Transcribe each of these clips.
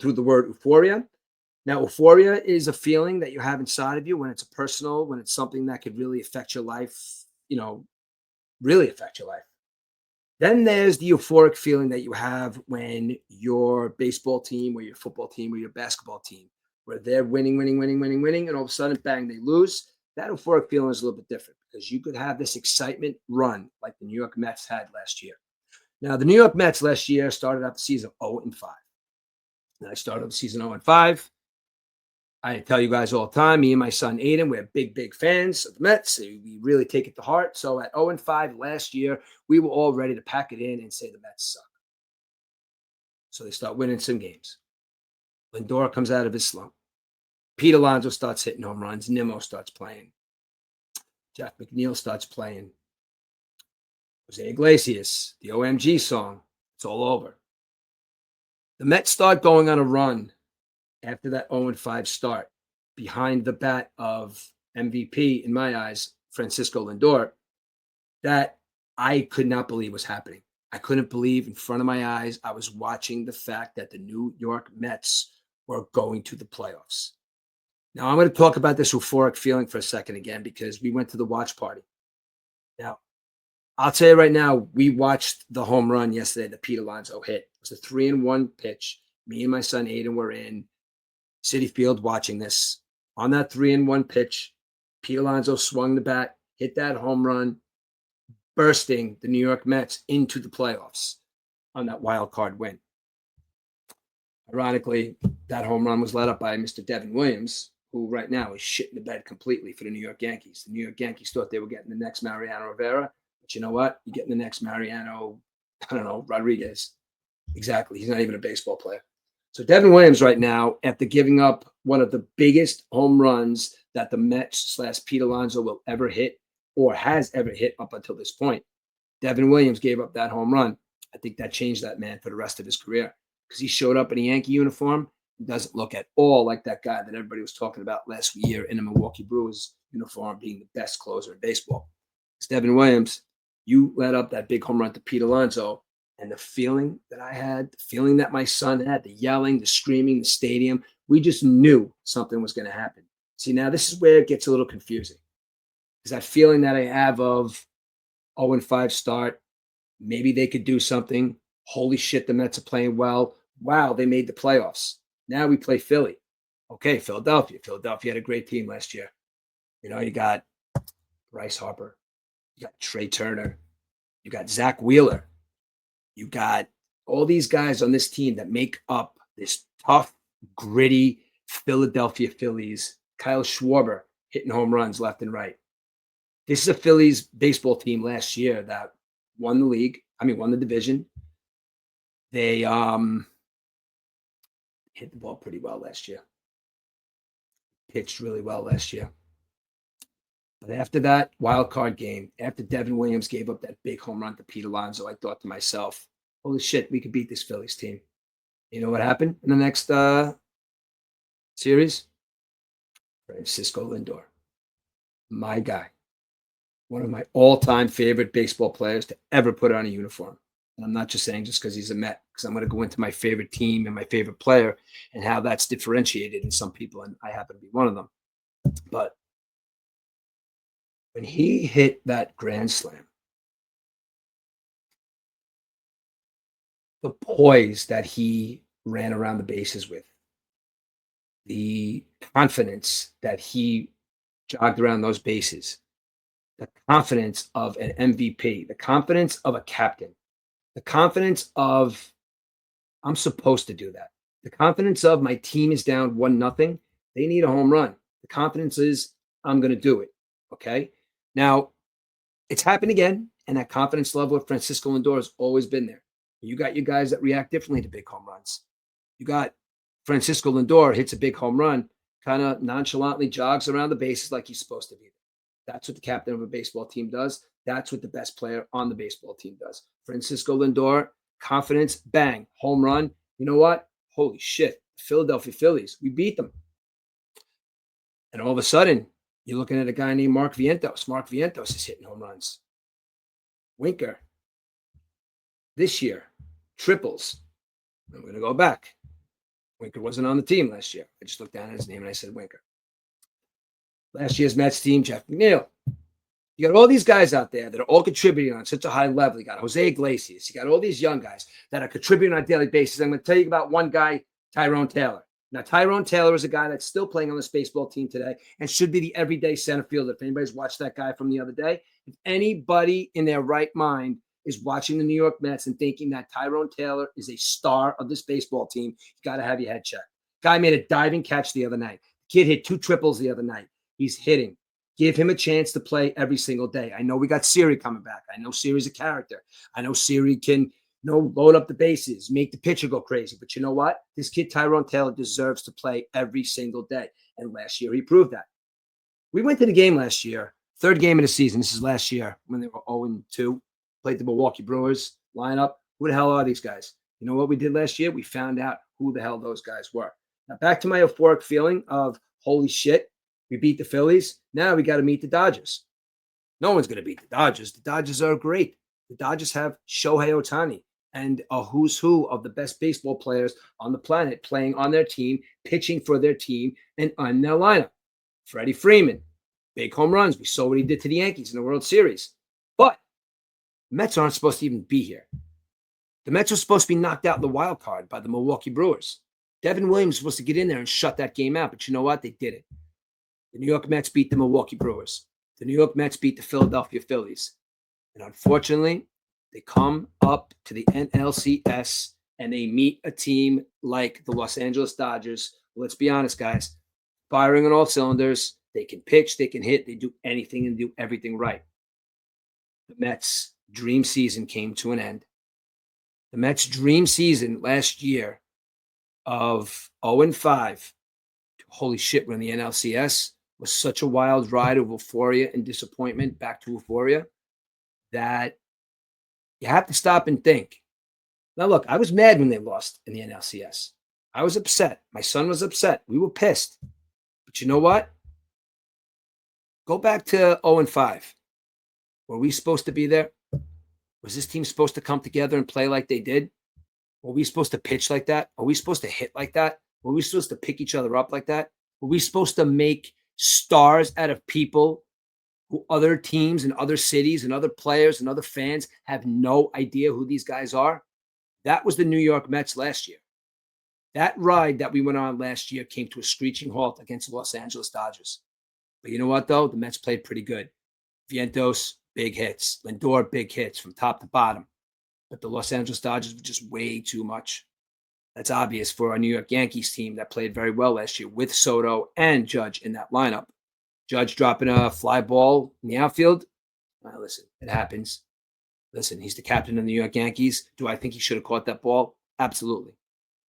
through the word euphoria. Now, euphoria is a feeling that you have inside of you when it's a personal, when it's something that could really affect your life, really affect your life. Then there's the euphoric feeling that you have when your baseball team or your football team or your basketball team, where they're winning, and all of a sudden, bang, they lose. That euphoric feeling is a little bit different because you could have this excitement run like the New York Mets had last year. Now, the New York Mets last year started out the season 0-5. And I started the season 0-5. I tell you guys all the time, me and my son Aiden, we're big fans of the Mets. We really take it to heart. So at 0-5 last year, we were all ready to pack it in and say the Mets suck. So they start winning some games. Lindor comes out of his slump. Pete Alonso starts hitting home runs. Nimmo starts playing. Jeff McNeil starts playing. Jose Iglesias, the OMG song, it's all over. The Mets start going on a run after that 0-5 start behind the bat of MVP, in my eyes, Francisco Lindor, that I could not believe was happening. I couldn't believe in front of my eyes. I was watching the fact that the New York Mets were going to the playoffs. Now, I'm going to talk about this euphoric feeling for a second again because we went to the watch party. Now, I'll tell you right now, we watched the home run yesterday that Pete Alonso hit. It was a 3-1 pitch. Me and my son Aiden were in Citi Field watching this. On that 3-1 pitch, Pete Alonso swung the bat, hit that home run, bursting the New York Mets into the playoffs on that wild card win. Ironically, that home run was led up by Mr. Devin Williams, who right now is shitting the bed completely for the New York Yankees. The New York Yankees thought they were getting the next Mariano Rivera, but you know what? You're getting the next Mariano, Rodriguez. Exactly. He's not even a baseball player. So Devin Williams right now, after giving up one of the biggest home runs that the Mets/Pete Alonso will ever hit or has ever hit up until this point, Devin Williams gave up that home run. I think that changed that man for the rest of his career because he showed up in a Yankee uniform. He doesn't look at all like that guy that everybody was talking about last year in the Milwaukee Brewers uniform being the best closer in baseball. It's Devin Williams. You led up that big home run to Pete Alonso. And the feeling that I had, the feeling that my son had, the yelling, the screaming, the stadium, we just knew something was going to happen. See, now this is where it gets a little confusing. Because that feeling that I have of 0-5 start, maybe they could do something. Holy shit, the Mets are playing well. Wow, they made the playoffs. Now we play Philly. Okay, Philadelphia. Philadelphia had a great team last year. You got Bryce Harper. You got Trey Turner. You got Zach Wheeler. You got all these guys on this team that make up this tough, gritty Philadelphia Phillies. Kyle Schwarber hitting home runs left and right. This is a Phillies baseball team last year that won the division. They hit the ball pretty well last year. Pitched really well last year. But after that wild card game, after Devin Williams gave up that big home run to Pete Alonso, I thought to myself, holy shit, we could beat this Phillies team. You know what happened in the next series? Francisco Lindor. My guy. One of my all-time favorite baseball players to ever put on a uniform. And I'm not just saying just because he's a Met, because I'm going to go into my favorite team and my favorite player and how that's differentiated in some people, and I happen to be one of them. But when he hit that grand slam, the poise that he ran around the bases with, the confidence that he jogged around those bases, the confidence of an MVP, the confidence of a captain, the confidence of I'm supposed to do that, the confidence of my team is down 1-0, they need a home run. The confidence is I'm going to do it. Okay. Now, it's happened again, and that confidence level of Francisco Lindor has always been there. You got your guys that react differently to big home runs. You got Francisco Lindor hits a big home run, kind of nonchalantly jogs around the bases like he's supposed to be. That's what the captain of a baseball team does. That's what the best player on the baseball team does. Francisco Lindor, confidence, bang, home run. You know what? Holy shit, Philadelphia Phillies, we beat them. And all of a sudden, you're looking at a guy named Mark Vientos. Mark Vientos is hitting home runs. Winker. This year, triples. I'm going to go back. Winker wasn't on the team last year. I just looked down at his name and I said Winker. Last year's Mets team, Jeff McNeil. You got all these guys out there that are all contributing on such a high level. You got Jose Iglesias. You got all these young guys that are contributing on a daily basis. I'm going to tell you about one guy, Tyrone Taylor. Now, Tyrone Taylor is a guy that's still playing on this baseball team today and should be the everyday center fielder. If anybody's watched that guy from the other day, if anybody in their right mind is watching the New York Mets and thinking that Tyrone Taylor is a star of this baseball team, you got to have your head checked. Guy made a diving catch the other night. Kid hit 2 triples the other night. He's hitting. Give him a chance to play every single day. I know we got Siri coming back. I know Siri's a character. I know Siri can load up the bases, make the pitcher go crazy. But you know what? This kid, Tyrone Taylor, deserves to play every single day. And last year, he proved that. We went to the game last year, third game of the season. This is last year when they were 0-2. Played the Milwaukee Brewers lineup. Who the hell are these guys? You know what we did last year? We found out who the hell those guys were. Now, back to my euphoric feeling of, holy shit, we beat the Phillies. Now we got to meet the Dodgers. No one's going to beat the Dodgers. The Dodgers are great. The Dodgers have Shohei Ohtani and a who's who of the best baseball players on the planet playing on their team, pitching for their team, and on their lineup. Freddie Freeman, big home runs. We saw what he did to the Yankees in the World Series. But the Mets aren't supposed to even be here. The Mets are supposed to be knocked out in the wild card by the Milwaukee Brewers. Devin Williams was supposed to get in there and shut that game out. But you know what? They didn't. The New York Mets beat the Milwaukee Brewers. The New York Mets beat the Philadelphia Phillies. And unfortunately, they come up to the NLCS and they meet a team like the Los Angeles Dodgers. Let's be honest, guys. Firing on all cylinders. They can pitch, they can hit, they do anything and do everything right. The Mets' dream season came to an end. The Mets' dream season last year of 0-5, holy shit, we're in the NLCS, was such a wild ride of euphoria and disappointment back to euphoria that you have to stop and think. Now, look, I was mad when they lost in the NLCS. I was upset. My son was upset. We were pissed. But you know what? Go back to 0-5. Were we supposed to be there? Was this team supposed to come together and play like they did? Were we supposed to pitch like that? Are we supposed to hit like that? Were we supposed to pick each other up like that? Were we supposed to make stars out of people who other teams and other cities and other players and other fans have no idea who these guys are? That was the New York Mets last year. That ride that we went on last year came to a screeching halt against the Los Angeles Dodgers. But you know what, though? The Mets played pretty good. Vientos, big hits. Lindor, big hits from top to bottom. But the Los Angeles Dodgers were just way too much. That's obvious for our New York Yankees team that played very well last year with Soto and Judge in that lineup. Judge dropping a fly ball in the outfield. Listen, it happens. Listen, he's the captain of the New York Yankees. Do I think he should have caught that ball? Absolutely.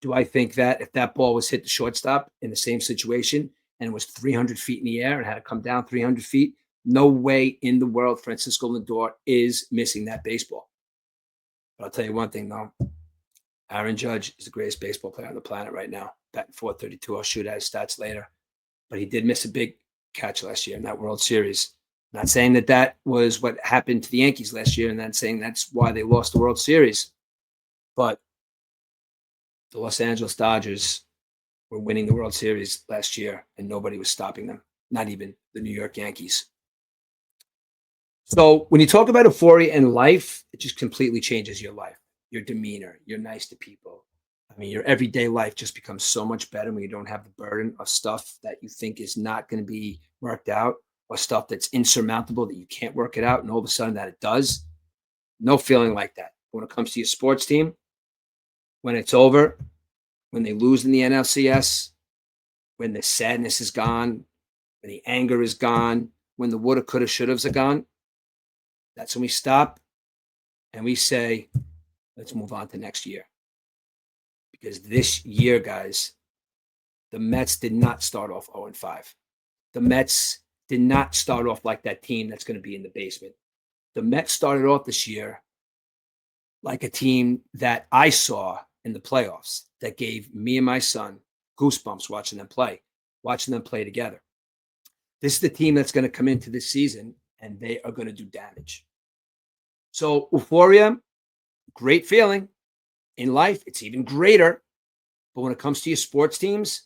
Do I think that if that ball was hit the shortstop in the same situation and it was 300 feet in the air and had to come down 300 feet, no way in the world Francisco Lindor is missing that baseball. But I'll tell you one thing, though. Aaron Judge is the greatest baseball player on the planet right now. Batting .432. I'll shoot at his stats later. But he did miss a big catch last year in that World Series. Not saying that that was what happened to the Yankees last year, and not saying that's why they lost the World Series. But the Los Angeles Dodgers were winning the World Series last year, and nobody was stopping them, not even the New York Yankees. So when you talk about euphoria in life, it just completely changes your life. Your demeanor, you're nice to people. I mean, your everyday life just becomes so much better when you don't have the burden of stuff that you think is not going to be worked out or stuff that's insurmountable that you can't work it out. And all of a sudden that it does. No feeling like that. When it comes to your sports team, when it's over, when they lose in the NLCS, when the sadness is gone, when the anger is gone, when the woulda, coulda, shouldas are gone, that's when we stop and we say, let's move on to next year. Because this year, guys, the Mets did not start off 0-5. The Mets did not start off like that team that's going to be in the basement. The Mets started off this year like a team that I saw in the playoffs that gave me and my son goosebumps watching them play together. This is the team that's going to come into this season, and they are going to do damage. So euphoria, great feeling. In life, it's even greater. But when it comes to your sports teams,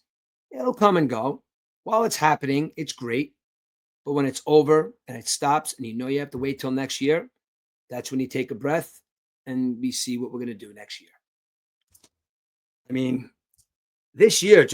it'll come and go. While it's happening, it's great. But when it's over and it stops and you know you have to wait till next year, that's when you take a breath and we see what we're going to do next year. I mean, this year,